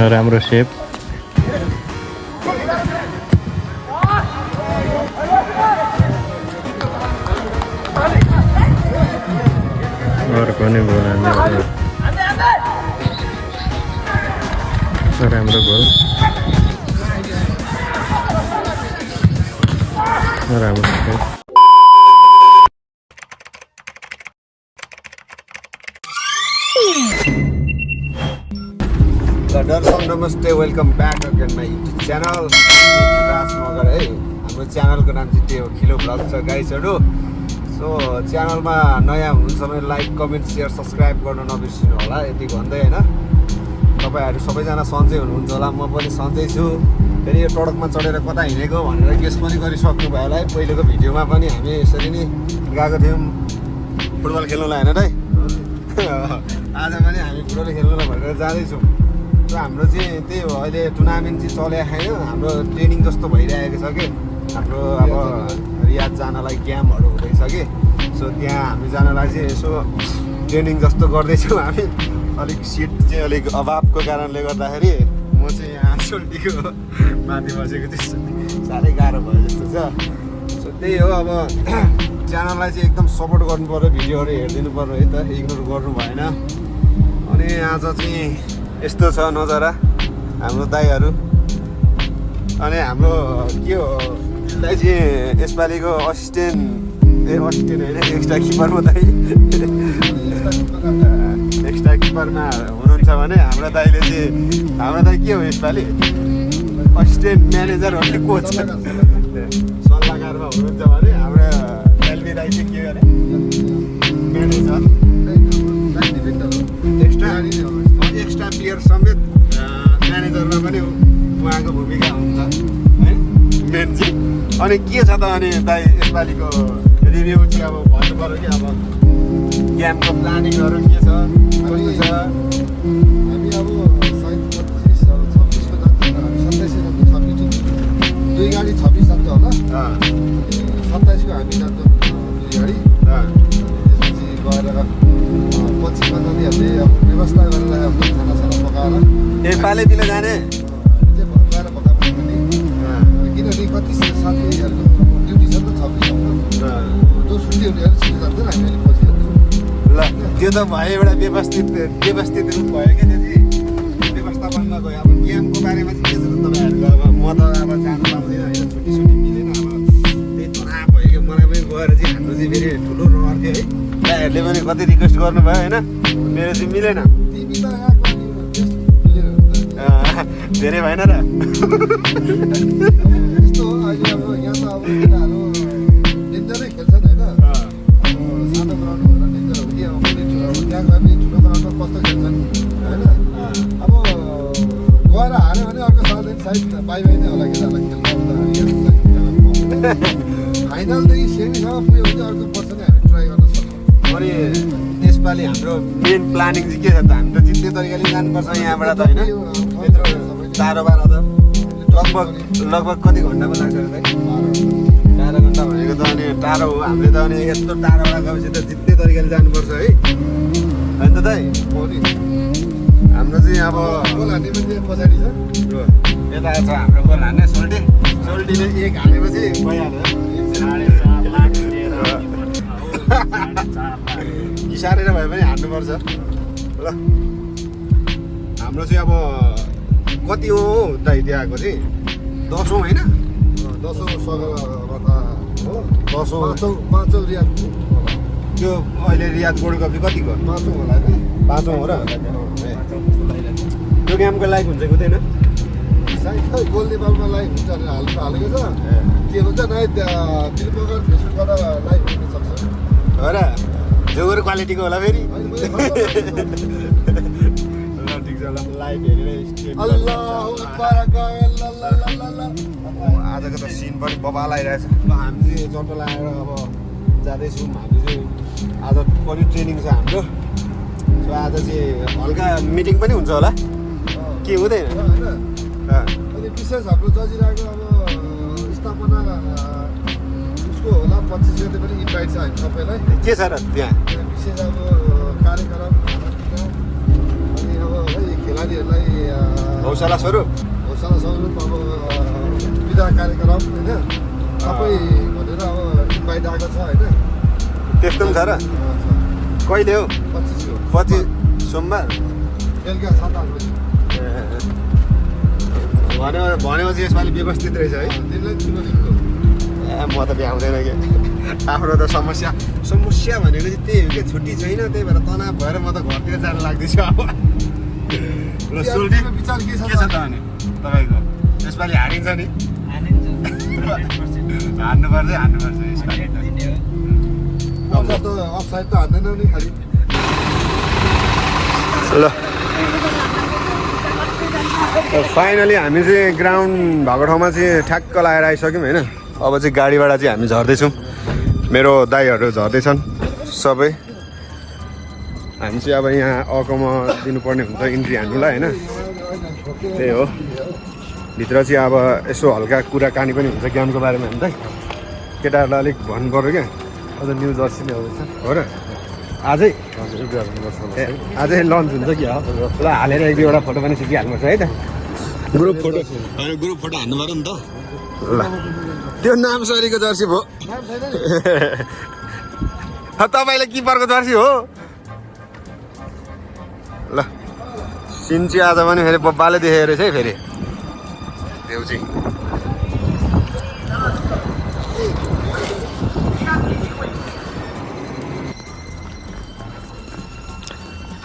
राम्रो सेप अर्को नि गोल राम्रो गोल राम्रो सेप दर्शक नमस्ते welcome back again my YouTube channel Raj Magar है हाम्रो च्यानलको नाम चाहिँ त्यो खिलो भ्लग छ गाइजहरू सो च्यानलमा नयाँ हुनुहुन्छ भने लाइक कमेन्ट सेयर सब्सक्राइब गर्न नबिर्सिनु होला यति भन्दै होइन तपाईँहरू सबैजना सन्चै हुनुहुन्छ होला म पनि सन्चै छु फेरि यो टडकमा चढेर कता हिँडेको भनेर गेस पनि गरिसक्नु भयो होला है पहिलेको भिडियोमा पनि हामी यसरी नै गएको थियौँ फुटबल खेल्नुलाई होइन दाइ आज पनि हामी फुटबल खेल्नुलाई भनेर जाँदैछौँ र हाम्रो चाहिँ त्यही हो अहिले टुर्नामेन्ट चाहिँ चलेको छैन हाम्रो ट्रेनिङ जस्तो भइरहेको छ कि हाम्रो अब रियाद जानलाई क्याम्पहरू हुँदैछ कि सो त्यहाँ हामी जानलाई चाहिँ यसो ट्रेनिङ जस्तो गर्दैछौँ हामी अलिक सिट चाहिँ अलिक अभावको कारणले गर्दाखेरि म चाहिँ यहाँ सोल्टीको माथि बसेको त्यस्तो साह्रै गाह्रो भयो जस्तो छ सो त्यही हो अब च्यानललाई चाहिँ एकदम सपोर्ट गर्नु पऱ्यो भिडियोहरू हेरिदिनु पऱ्यो है त इग्नोर गर्नु भएन अनि आज चाहिँ यस्तो छ नजारा हाम्रो दाइहरू अनि हाम्रो के हो दाइ चाहिँ यसपालिको असिस्टेन्ट होइन एक्स्ट्रा किपरमा दाइ एक्स्ट्रा किपरमा हुनुहुन्छ भने हाम्रो दाइले चाहिँ हाम्रो दाइ के हो यसपालि असिस्टेन्ट म्यानेजर हो कि कोच सल्लाहकारमा हुनुहुन्छ भने हाम्रो एलबी दाइ चाहिँ के गरे म्यानेजर एक्स्ट्रा प्लेयर समेत म्यानेजरमा पनि उहाँको भूमिका हुन्छ है मेन चाहिँ अनि के छ त अनि दाइ यसपालिको रिभ्यू चाहिँ अब भन्नु पऱ्यो कि अब क्याम्पको प्लानिङहरू के छ कस्तो छ हामी अब 26को जान्छ 27 दुई गाडी 26 जान्छ होला 27को हामी जान्छौँ दुई गाडी त्यसपछि गएर पछिमा जानेहरूले अब व्यवस्था गरेर अब खानासाना पकाएर पाले पिले जाने चाहिँ गएर पकाएको पनि किनभने कति साथीहरूको ड्युटी छ नि त 26 जो छुट्टी हुनेहरू छिटो जान्छ हामी अलिक पछि जान्छौँ ल त्यो त भयो एउटा व्यवस्थित रूप भयो क्या त्यो चाहिँ व्यवस्थापनमा गयो अब गेमको बारेमा चाहिँ के छ त तपाईँहरूको अब म त अब जानु पाउँदैन होइन छुट्टी मिलेन अब त्यही तनाव भयो कि मलाई पनि गएर चाहिँ हाम्रो चाहिँ फेरि ठुलो रहर थियो है दाइहरूले पनि कति रिक्वेस्ट गर्नुभयो होइन मेरो चाहिँ मिलेन तिमी त यहाँको धेरै भएन र यस्तो हो अहिले अब यहाँ त अब केटाहरू डेन्जरै खेल्छन् होइन सानो ग्राउन्ड भनेर डेन्जर हो कि अब त्यहाँ गए ठुलो ग्राउन्डमा कस्तो खेल्छन् होइन अब गएर हार्यो भने अर्को सालदेखि साइड बाई नै होला केटालाई खेल्नु फाइनलदेखि सेमीसम्म पुग्यो भने अर्को वर्ष नै हामी ट्राई गर्न सक्छौँ अनि यसपालि हाम्रो मेन प्लानिङ चाहिँ के छ त हामी त जित्ने तरिकाले जानुपर्छ यहाँबाट त होइन त्यत्रो टाढो बाह्र त लगभग कति घन्टामा लाग्छ त 12 घन्टा भनेको त अनि टाढो हो हामीले त अनि यस्तो टाढोबाट गएपछि त जित्ने तरिकाले जानुपर्छ है होइन त दाइ हाम्रो चाहिँ अब गोल हान्ने पनि पछाडि छ यता छ हाम्रो गोल हान्ने सोल्टीले एक हानेपछि भइहाल्यो किसारेर भए पनि हान्नुपर्छ ल हाम्रो चाहिँ अब कति हो दाइ त्यहाँको चाहिँ 10औँ होइन 10औँ सगरबाट हो 5औँ रियाद त्यो अहिले रियाद गोल्ड कप चाहिँ कतिको 5औँ होला कि 5औँ हो र त्यो गेमको लाइक हुन्छ कि हुँदैन सायद खै गोल नेपालमा लाइभ हुन्छ भनेर हालेको छ के भन्छ नै दिलबगर फेसबुकबाट लाइभ हुन सक्छ हो र जोगर क्वालिटीको होला फेरि ठिक छ ल लाइभ हेरेर आजको त सिन पनि बबाल आइरहेछ ल हामी चाहिँ चट्टो लगाएर अब जाँदैछौँ हामी चाहिँ आज पनि ट्रेनिङ छ हाम्रो सो आज चाहिँ हल्का मिटिङ पनि हुन्छ होला के हुँदैन अनि विशेष हाम्रो जजिराको अब स्थापना उसको होला 25 गते पनि इन्भाइट छ हामी सबैलाई के छ र त्यहाँ विशेष अब कार्यक्रम खेलाडीहरूलाई हौसला स्वरूप हौसला स्वरूप अब विदा कार्यक्रम होइन सबै भनेर अब इन्भाइट आएको छ होइन त्यस्तो पनि छ र कहिले हो 25 सोमबार बेलुका 7-8 बजी भनेपछि यसपालि व्यवस्थित रहेछ है दिनलाई ठुलो दिनको म त भ्याउँदैन कि आफ्नो त समस्या भनेको चाहिँ त्यही हो कि छुट्टी छैन त्यही भएर तनाव भएर म त घरतिर जान लाग्दैछु अब ल सोल्टी विचार के के छ छ त अनि तपाईँको यसपालि हारिन्छ नि हार्नुपर्छ यसपालि अफसाइड त हान्दैन नि खालि ल फाइनली हामी चाहिँ ग्राउन्ड भएको ठाउँमा चाहिँ ठ्याक्क लगाएर आइसक्यौँ होइन अब चाहिँ गाडीबाट चाहिँ हामी झर्दैछौँ मेरो दाइहरू झर्दैछन् सबै हामी चाहिँ अब यहाँ अकमा दिनुपर्ने हुन्छ इन्ट्री हान्नुलाई होइन त्यही हो भित्र चाहिँ अब यसो हल्का कुराकानी पनि हुन्छ गेमको बारेमा हामीलाई केटाहरूलाई अलिक भन्नु पऱ्यो क्या अझ न्यु जर्सी नै आउँदैछ हो र आजै आजै लन्च हुन्छ कि हो ल हालेर एक दुईवटा फोटो पनि सिकिहाल्नुपर्छ है त ग्रुप फोटो हान्नु पऱ्यो नि त ल त्यो नाम सरीको जर्सी भयो तपाईँले किपरको जर्सी हो ल सिन्ची आज पनि फेरि बब्बाले देखेको रहेछ है फेरि देउची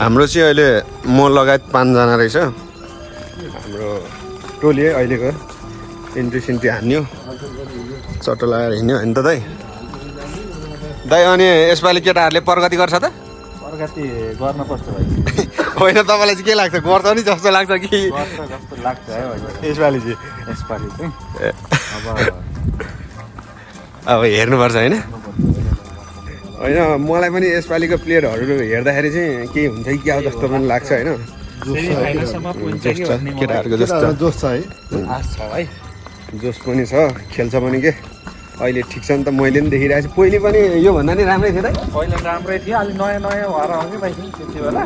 हाम्रो चाहिँ अहिले म लगायत 5 जना रहेछ हाम्रो टोली है अहिलेको इन्ट्री सिन्ट्री हान्यो चट्टो लगाएर हिँड्यो होइन त दाइ अनि यसपालि केटाहरूले प्रगति गर्छ त प्रगति गर्नुपर्छ भाइ होइन तपाईँलाई चाहिँ के लाग्छ गर्छ नि जस्तो लाग्छ कि जस्तो लाग्छ है यसपालि चाहिँ अब हेर्नुपर्छ होइन होइन मलाई पनि यसपालिको प्लेयरहरू हेर्दाखेरि चाहिँ के हुन्छ कि क्या जस्तो पनि लाग्छ होइन केटाहरूको जस्तो जोस छ है जोस पनि छ खेल्छ पनि के अहिले ठिक छ नि त मैले पनि देखिरहेको छु पहिले पनि योभन्दा नि राम्रै थियो त पहिला राम्रै थियो अहिले नयाँ नयाँ भएर आउँछ भाइ त्यति बेला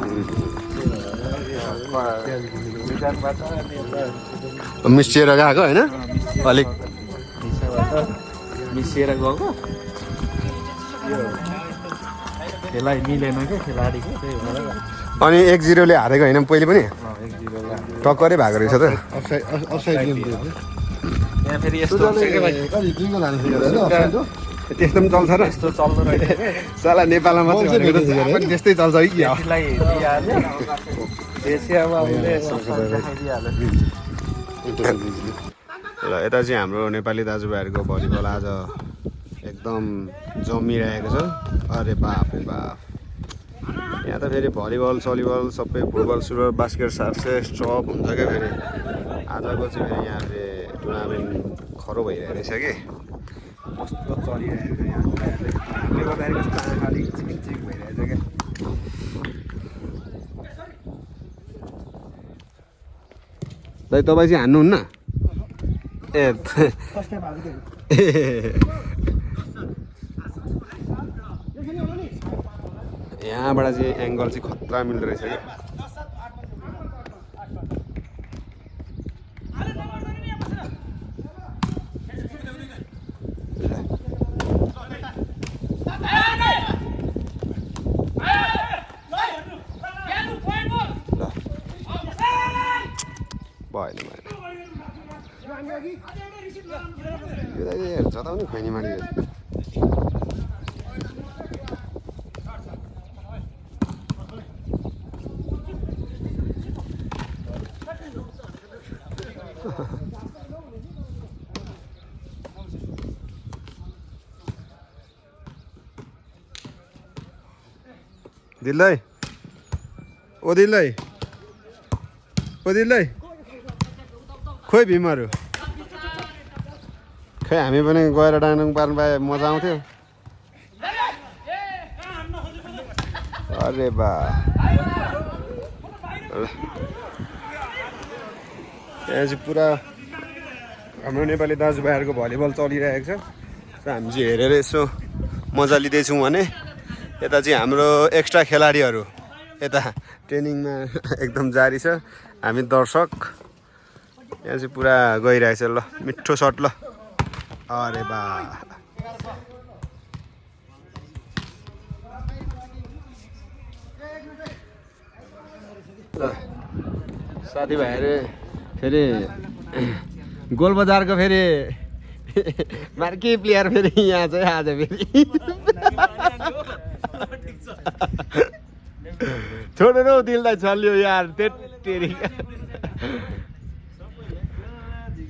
मिसिएर गएको होइन अलिक मिसिएर गएको खेलाइ मिलेन क्या खेलाडीको त्यही भएर अनि 1-0 हारेको होइन पहिले पनि 1-0 टक्करै भएको रहेछ त अफसाइड गेम थियो यहाँ फेरि यस्तो हुन्छ क्या भाइ कति 2 गोल हाल्नु थियो होइन अफसाइड हो त्यस्तो पनि चल्छ र यस्तो चल्दो रहेछ साला नेपालमा मात्रै भनेको त जहाँ पनि त्यस्तै चल्छ है कि त्यसलाई दिइहाल्यो एसियामा उसले देखाइदिइहाल्यो ल यता चाहिँ हाम्रो नेपाली दाजुभाइहरूको भलिबल आज एकदम जमिरहेको छ अरे बाप रे बाप यहाँ त फेरि भलिबल सलिबल सबै फुटबल सुटबल बास्केट सास्केट सब हुन्छ क्या फेरि आजको चाहिँ फेरि यहाँ फेरि टुर्नामेन्ट खरो भइरहेको रहेछ कि कस्तो चलिरहेको छ यहाँ हामीले गर्दाखेरि कस्तो आँखा अलिक चिक भइरहेछ क्या दाइ तपाईँ चाहिँ हान्नुहुन्न ए यहाँबाट चाहिँ एङ्गल चाहिँ खतरा मिल्दो रहेछ क्या भएन यो जताउनु खैनी माडी दिल्लै ओ दिल्लै खोइ भीमहरू खै हामी पनि गएर डाङडुङ पार्नु पाए मजा आउँथ्यो अरे बा यहाँ चाहिँ पुरा हाम्रो नेपाली दाजुभाइहरूको भलिबल चलिरहेको छ र हामी चाहिँ हेरेर यसो मजा लिँदैछौँ भने यता चाहिँ हाम्रो एक्स्ट्रा खेलाडीहरू यता ट्रेनिङमा एकदम जारी छ हामी दर्शक यहाँ चाहिँ पुरा गइरहेछ ल मिठो सट ल अरे बा साथीभाइहरू फेरि गोलबजारको फेरि मार्की प्लेयर फेरि यहाँ चाहिँ आज फेरि छोडेर दिललाई चल्यो यार तेरि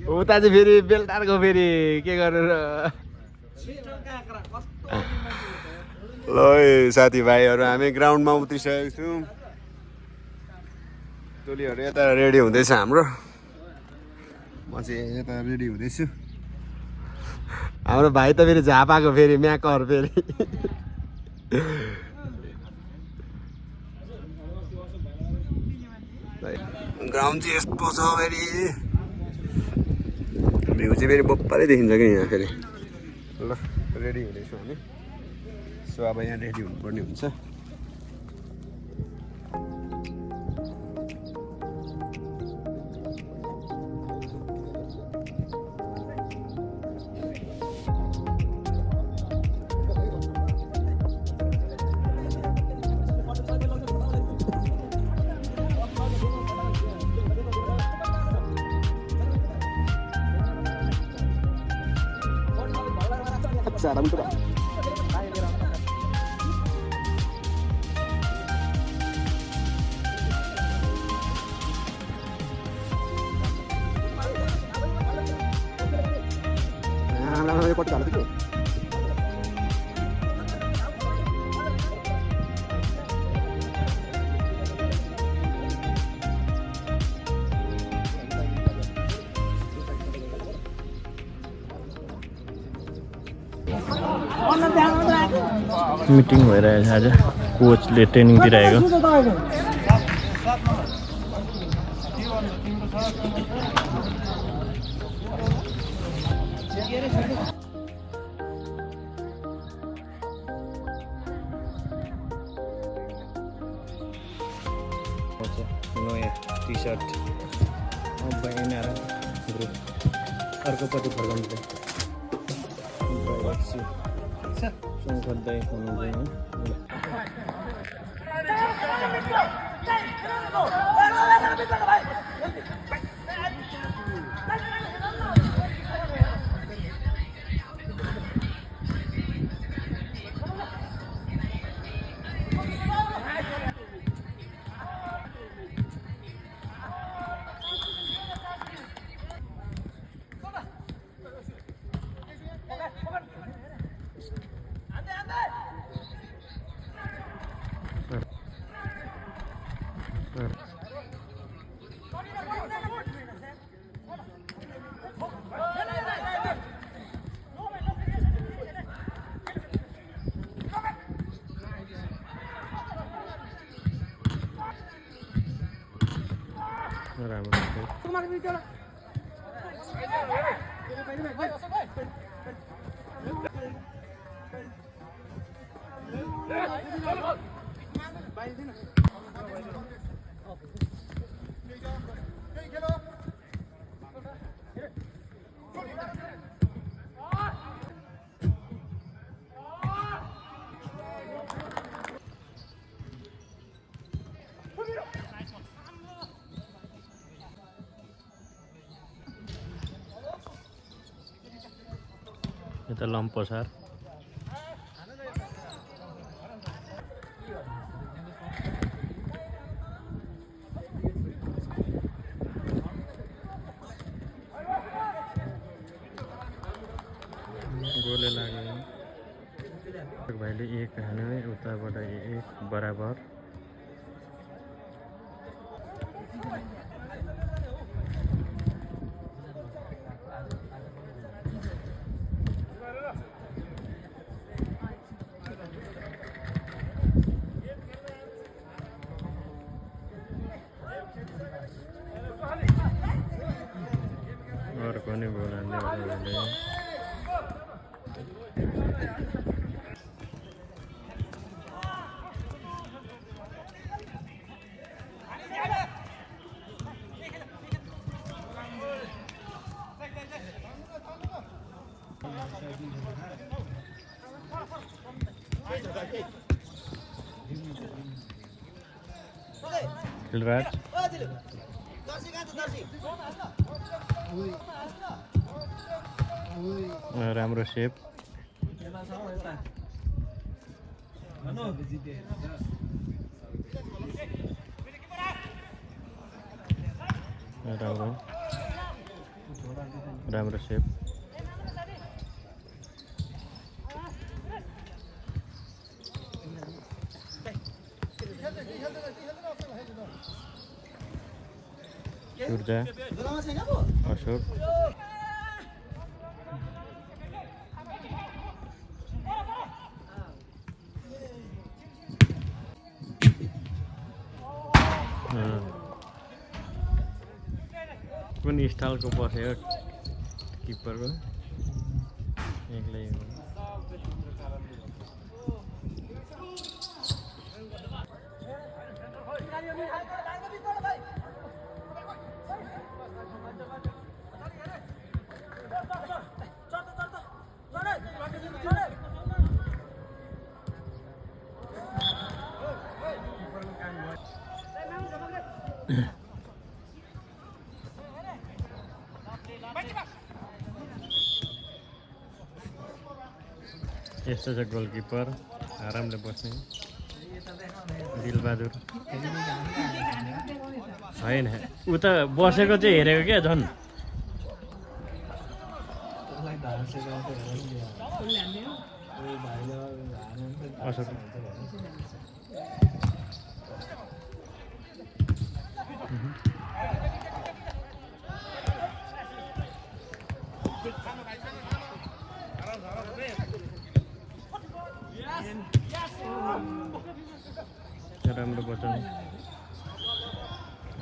उता चाहिँ फेरि बेलटारको फेरि के गरेर ल साथीभाइहरू हामी ग्राउन्डमा उत्रिसकेको छौँ टोलीहरू यता रेडी हुँदैछ हाम्रो म चाहिँ यता रेडी हुँदैछु हाम्रो भाइ त फेरि झापाको फेरि म्याकर फेरि ग्राउन्ड चाहिँ यस्तो छ फेरि भ्यू चाहिँ फेरि बप्पारै देखिन्छ क्या यहाँ फेरि ल रेडी हुँदैछौँ हामी सो अब यहाँ रेडी हुनुपर्ने हुन्छ Cara muito bom. मिटिङ भइरहेछ आज कोचले ट्रेनिङ दिइरहेको नयाँ टी सर्ट एनआर ग्रुप अर्कोपट्टि फर्काउनु खोज्दै हुनुहुँदैन यता लम्पसार गोले लाग्यो भाइले एक हाने उताबाट एक बराबर पनि बोलाउने भाइले खिलराज राम्रो सेप राम्रो सेप सूर्य अशोक कुन स्टाइलको बस्यो किपरको एक्लै यस्तो छ गोलकिपर आरामले बस्ने दिलबहादुर होइन ऊ त बसेको चाहिँ हेरेको क्या झन् अशोक राम्रो बचन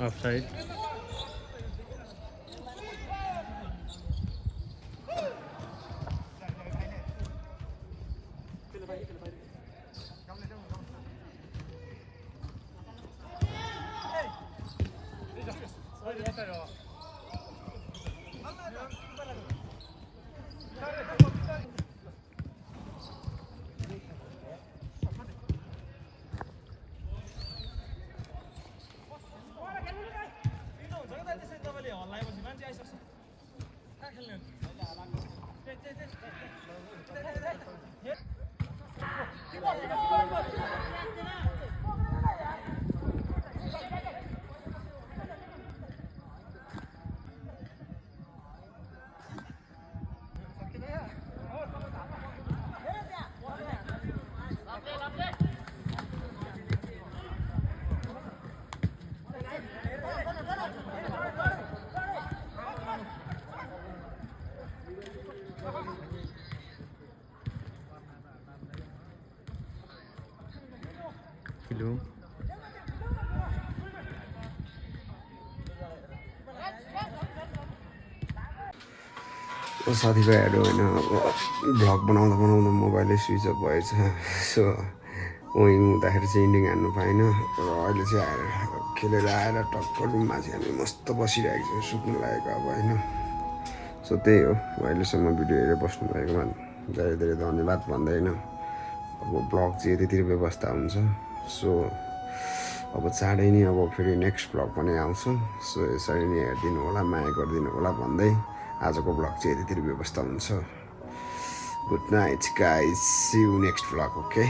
अफसाइड किलो साथीभाइहरू होइन अब भ्लग बनाउँदा बनाउँदा मोबाइलै स्विच अफ भएछ सो विङ हुँदाखेरि चाहिँ इन्डिङ हान्नु पाइनँ र अहिले चाहिँ आएर खेलेर आएर टक्क रुममा चाहिँ हामी मस्त बसिरहेको छौँ सुत्नु लागेको अब होइन सो त्यही हो अहिलेसम्म भिडियो हेरेर बस्नुभएकोमा धेरै धेरै धन्यवाद भन्दैन अब ब्लग चाहिँ यतितिर व्यवस्था हुन्छ सो अब चाँडै नै अब फेरि नेक्स्ट ब्लग पनि आउँछ सो यसरी नै हेरिदिनु होला माया गरिदिनु होला भन्दै आजको ब्लग चाहिँ यतितिर व्यवस्था हुन्छ good night guys see you next blog okay